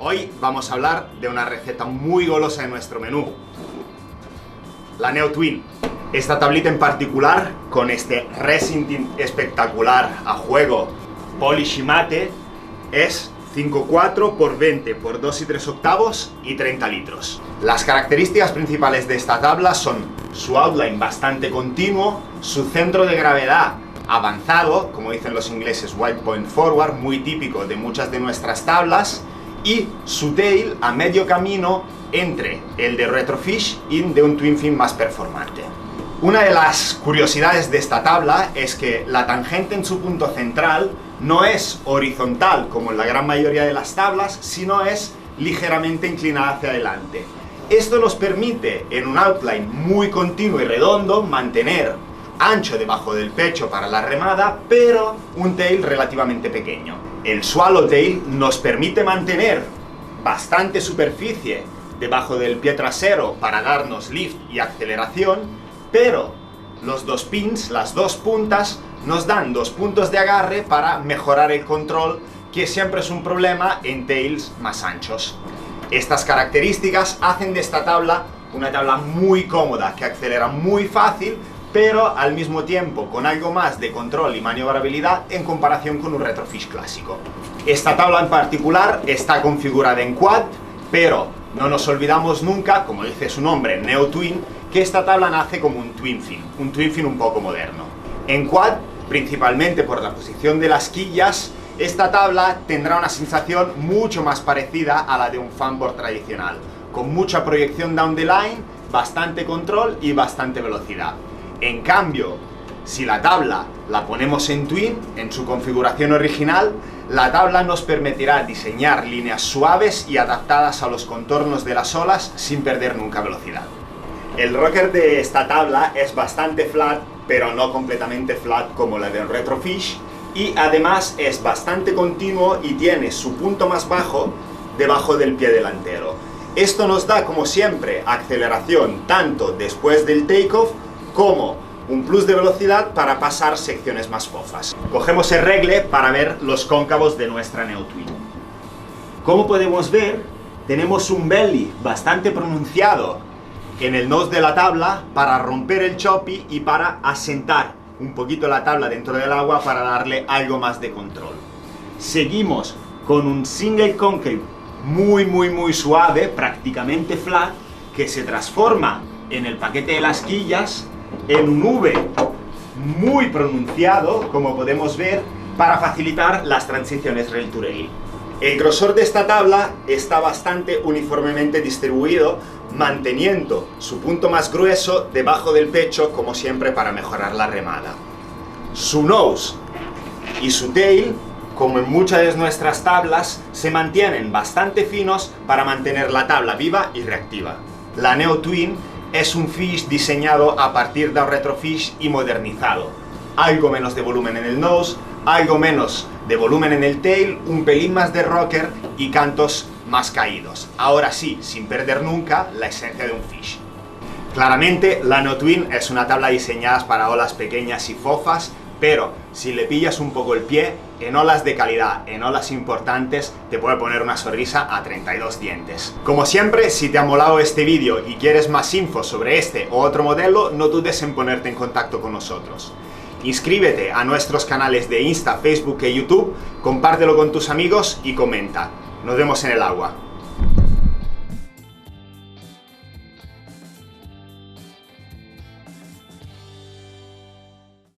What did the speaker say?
Hoy vamos a hablar de una receta muy golosa de nuestro menú, la Neo Twin. Esta tablita en particular, con este resin tint espectacular a juego polish y mate, es 5,4 por 20 por 2 y 3 octavos y 30 litros. Las características principales de esta tabla son su outline bastante continuo, su centro de gravedad avanzado, como dicen los ingleses, wide point forward, muy típico de muchas de nuestras tablas, y su tail a medio camino entre el de Retrofish y de un twin fin más performante. Una de las curiosidades de esta tabla es que la tangente en su punto central no es horizontal como en la gran mayoría de las tablas, sino es ligeramente inclinada hacia adelante. Esto nos permite, en un outline muy continuo y redondo, mantener ancho debajo del pecho para la remada, pero un tail relativamente pequeño. El swallowtail nos permite mantener bastante superficie debajo del pie trasero para darnos lift y aceleración, pero los dos pins, las dos puntas, nos dan 2 puntos de agarre para mejorar el control, que siempre es un problema en tails más anchos. Estas características hacen de esta tabla una tabla muy cómoda, que acelera muy fácil, pero al mismo tiempo con algo más de control y maniobrabilidad en comparación con un Retrofish clásico. Esta tabla en particular está configurada en quad, pero no nos olvidamos nunca, como dice su nombre, Neo Twin, que esta tabla nace como un twin fin un poco moderno. En quad, principalmente por la posición de las quillas, esta tabla tendrá una sensación mucho más parecida a la de un fanboard tradicional, con mucha proyección down the line, bastante control y bastante velocidad. En cambio, si la tabla la ponemos en twin, en su configuración original, la tabla nos permitirá diseñar líneas suaves y adaptadas a los contornos de las olas sin perder nunca velocidad. El rocker de esta tabla es bastante flat, pero no completamente flat como la de un Retrofish, y además es bastante continuo y tiene su punto más bajo debajo del pie delantero. Esto nos da, como siempre, aceleración tanto después del takeoff como un plus de velocidad para pasar secciones más fofas. Cogemos el regle para ver los cóncavos de nuestra Neo Twin. Como podemos ver, tenemos un belly bastante pronunciado en el nose de la tabla para romper el choppy y para asentar un poquito la tabla dentro del agua para darle algo más de control. Seguimos con un single concave muy suave, prácticamente flat, que se transforma en el paquete de las quillas en un V muy pronunciado, como podemos ver, para facilitar las transiciones rail to rail. El grosor de esta tabla está bastante uniformemente distribuido, manteniendo su punto más grueso debajo del pecho, como siempre, para mejorar la remada. Su nose y su tail, como en muchas de nuestras tablas, se mantienen bastante finos para mantener la tabla viva y reactiva. La Neo Twin es un fish diseñado a partir de un Retrofish y modernizado. Algo menos de volumen en el nose, algo menos de volumen en el tail, un pelín más de rocker y cantos más caídos. Ahora sí, sin perder nunca la esencia de un fish. Claramente, la Neo Twin es una tabla diseñada para olas pequeñas y fofas, pero si le pillas un poco el pie, en olas de calidad, en olas importantes, te puede poner una sonrisa a 32 dientes. Como siempre, si te ha molado este vídeo y quieres más info sobre este o otro modelo, no dudes en ponerte en contacto con nosotros. Inscríbete a nuestros canales de Insta, Facebook e YouTube, compártelo con tus amigos y comenta. Nos vemos en el agua.